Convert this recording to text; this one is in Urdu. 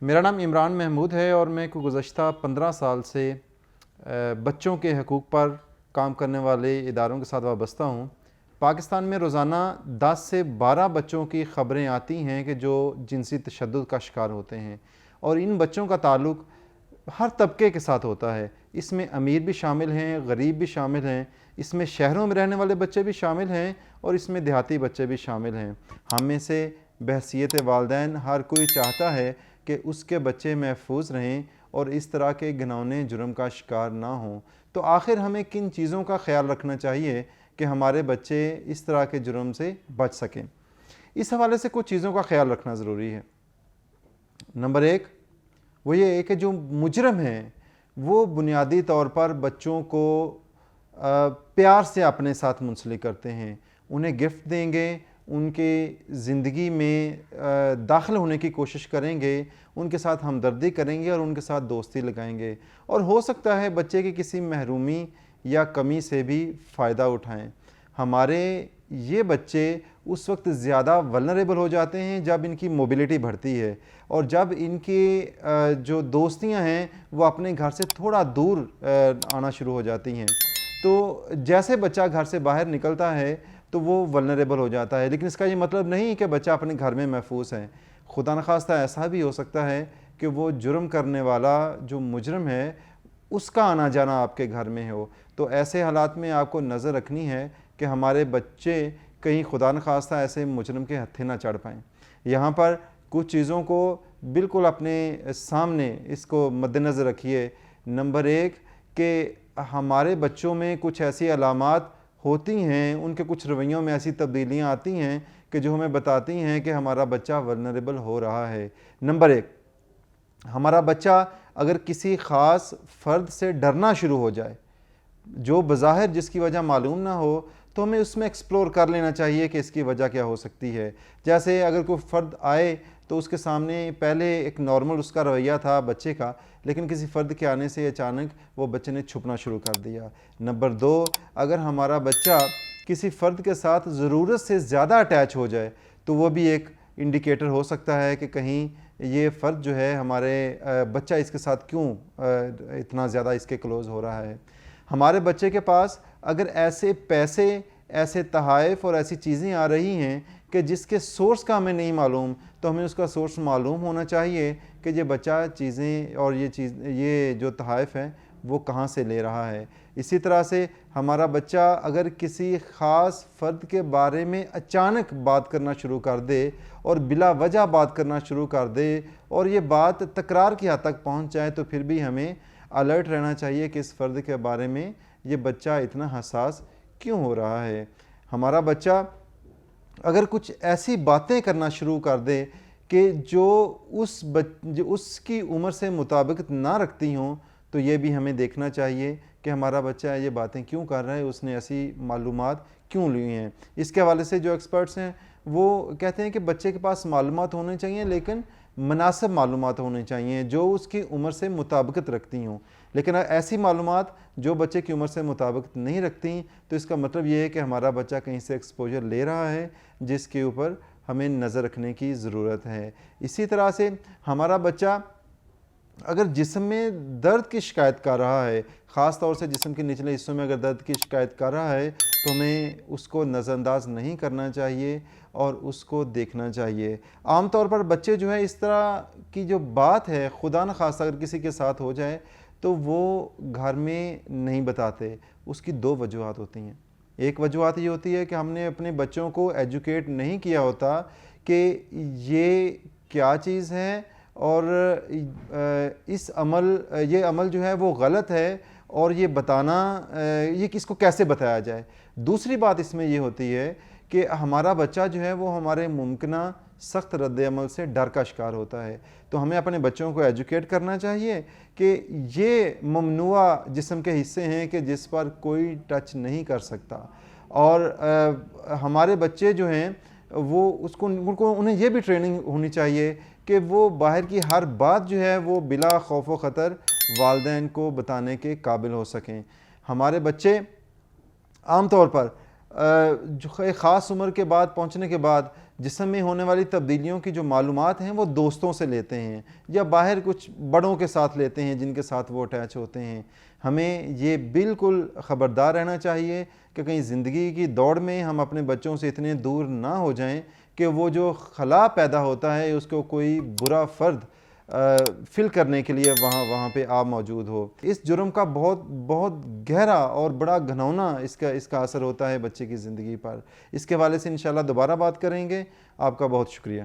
میرا نام عمران محمود ہے اور میں گزشتہ 15 سال سے بچوں کے حقوق پر کام کرنے والے اداروں کے ساتھ وابستہ ہوں۔ پاکستان میں روزانہ 10 سے 12 بچوں کی خبریں آتی ہیں کہ جو جنسی تشدد کا شکار ہوتے ہیں، اور ان بچوں کا تعلق ہر طبقے کے ساتھ ہوتا ہے۔ اس میں امیر بھی شامل ہیں، غریب بھی شامل ہیں، اس میں شہروں میں رہنے والے بچے بھی شامل ہیں اور اس میں دیہاتی بچے بھی شامل ہیں۔ ہم میں سے بحیثیت والدین ہر کوئی چاہتا ہے کہ اس کے بچے محفوظ رہیں اور اس طرح کے گھناؤنے جرم کا شکار نہ ہوں۔ تو آخر ہمیں کن چیزوں کا خیال رکھنا چاہیے کہ ہمارے بچے اس طرح کے جرم سے بچ سکیں؟ اس حوالے سے کچھ چیزوں کا خیال رکھنا ضروری ہے۔ نمبر 1 وہ یہ ہے کہ جو مجرم ہیں وہ بنیادی طور پر بچوں کو پیار سے اپنے ساتھ منسلک کرتے ہیں، انہیں گفٹ دیں گے، ان کے زندگی میں داخل ہونے کی کوشش کریں گے، ان کے ساتھ ہمدردی کریں گے اور ان کے ساتھ دوستی لگائیں گے، اور ہو سکتا ہے بچے کی کسی محرومی یا کمی سے بھی فائدہ اٹھائیں۔ ہمارے یہ بچے اس وقت زیادہ ولنریبل ہو جاتے ہیں جب ان کی موبلٹی بڑھتی ہے اور جب ان کی جو دوستیاں ہیں وہ اپنے گھر سے تھوڑا دور آنا شروع ہو جاتی ہیں۔ تو جیسے بچہ گھر سے باہر نکلتا ہے تو وہ ولنریبل ہو جاتا ہے، لیکن اس کا یہ مطلب نہیں کہ بچہ اپنے گھر میں محفوظ ہے۔ خدا نخواستہ ایسا بھی ہو سکتا ہے کہ وہ جرم کرنے والا جو مجرم ہے اس کا آنا جانا آپ کے گھر میں ہو۔ تو ایسے حالات میں آپ کو نظر رکھنی ہے کہ ہمارے بچے کہیں خدا نخواستہ ایسے مجرم کے ہتھے نہ چڑھ پائیں۔ یہاں پر کچھ چیزوں کو بالکل اپنے سامنے اس کو مد نظر رکھیے۔ نمبر 1 کہ ہمارے بچوں میں کچھ ایسی علامات ہوتی ہیں، ان کے کچھ رویوں میں ایسی تبدیلیاں آتی ہیں کہ جو ہمیں بتاتی ہیں کہ ہمارا بچہ ولنریبل ہو رہا ہے۔ نمبر 1 ہمارا بچہ اگر کسی خاص فرد سے ڈرنا شروع ہو جائے جو بظاہر جس کی وجہ معلوم نہ ہو، تو ہمیں اس میں ایکسپلور کر لینا چاہیے کہ اس کی وجہ کیا ہو سکتی ہے۔ جیسے اگر کوئی فرد آئے تو اس کے سامنے پہلے ایک نارمل اس کا رویہ تھا بچے کا، لیکن کسی فرد کے آنے سے اچانک وہ بچے نے چھپنا شروع کر دیا۔ نمبر 2 اگر ہمارا بچہ کسی فرد کے ساتھ ضرورت سے زیادہ اٹیچ ہو جائے تو وہ بھی ایک انڈیکیٹر ہو سکتا ہے کہ کہیں یہ فرد جو ہے ہمارے بچہ اس کے ساتھ کیوں اتنا زیادہ اس کے کلوز ہو رہا ہے۔ ہمارے بچے کے پاس اگر ایسے پیسے، ایسے تحائف اور ایسی چیزیں آ رہی ہیں کہ جس کے سورس کا ہمیں نہیں معلوم، تو ہمیں اس کا سورس معلوم ہونا چاہیے کہ یہ بچہ چیزیں اور یہ جو تحائف ہیں وہ کہاں سے لے رہا ہے۔ اسی طرح سے ہمارا بچہ اگر کسی خاص فرد کے بارے میں اچانک بات کرنا شروع کر دے اور بلا وجہ بات کرنا شروع کر دے اور یہ بات تکرار کی حد تک پہنچ جائے، تو پھر بھی ہمیں الرٹ رہنا چاہیے کہ اس فرد کے بارے میں یہ بچہ اتنا حساس کیوں ہو رہا ہے۔ ہمارا بچہ اگر کچھ ایسی باتیں کرنا شروع کر دے کہ جو اس کی عمر سے مطابقت نہ رکھتی ہوں، تو یہ بھی ہمیں دیکھنا چاہیے کہ ہمارا بچہ یہ باتیں کیوں کر رہا ہے، اس نے ایسی معلومات کیوں لی ہیں۔ اس کے حوالے سے جو ایکسپرٹس ہیں وہ کہتے ہیں کہ بچے کے پاس معلومات ہونے چاہیے، لیکن مناسب معلومات ہونے چاہیے جو اس کی عمر سے مطابقت رکھتی ہوں۔ لیکن ایسی معلومات جو بچے کی عمر سے مطابقت نہیں رکھتی، تو اس کا مطلب یہ ہے کہ ہمارا بچہ کہیں سے ایکسپوجر لے رہا ہے جس کے اوپر ہمیں نظر رکھنے کی ضرورت ہے۔ اسی طرح سے ہمارا بچہ اگر جسم میں درد کی شکایت کر رہا ہے، خاص طور سے جسم کے نچلے حصوں میں اگر درد کی شکایت کر رہا ہے، تو ہمیں اس کو نظر انداز نہیں کرنا چاہیے اور اس کو دیکھنا چاہیے۔ عام طور پر بچے جو ہے اس طرح کی جو بات ہے خدا نخواستہ اگر کسی کے ساتھ ہو جائے تو وہ گھر میں نہیں بتاتے۔ اس کی 2 وجوہات ہوتی ہیں۔ ایک وجوہات یہ ہوتی ہے کہ ہم نے اپنے بچوں کو ایجوکیٹ نہیں کیا ہوتا کہ یہ کیا چیز ہے اور یہ عمل جو ہے وہ غلط ہے اور یہ بتانا یہ کس کو کیسے بتایا جائے۔ دوسری بات اس میں یہ ہوتی ہے کہ ہمارا بچہ جو ہے وہ ہمارے ممکنہ سخت رد عمل سے ڈر کا شکار ہوتا ہے۔ تو ہمیں اپنے بچوں کو ایجوکیٹ کرنا چاہیے کہ یہ ممنوع جسم کے حصے ہیں کہ جس پر کوئی ٹچ نہیں کر سکتا، اور ہمارے بچے جو ہیں وہ انہیں یہ بھی ٹریننگ ہونی چاہیے کہ وہ باہر کی ہر بات جو ہے وہ بلا خوف و خطر والدین کو بتانے کے قابل ہو سکیں۔ ہمارے بچے عام طور پر جو ایک خاص عمر کے بعد پہنچنے کے بعد جسم میں ہونے والی تبدیلیوں کی جو معلومات ہیں وہ دوستوں سے لیتے ہیں یا باہر کچھ بڑوں کے ساتھ لیتے ہیں جن کے ساتھ وہ اٹیچ ہوتے ہیں۔ ہمیں یہ بالکل خبردار رہنا چاہیے کہ کہیں زندگی کی دوڑ میں ہم اپنے بچوں سے اتنے دور نہ ہو جائیں کہ وہ جو خلا پیدا ہوتا ہے اس کو کوئی برا فرد فل کرنے کے لیے وہاں پہ آپ موجود ہو۔ اس جرم کا بہت گہرا اور بڑا گھناؤنا اس کا اثر ہوتا ہے بچے کی زندگی پر۔ اس کے حوالے سے انشاءاللہ دوبارہ بات کریں گے۔ آپ کا بہت شکریہ۔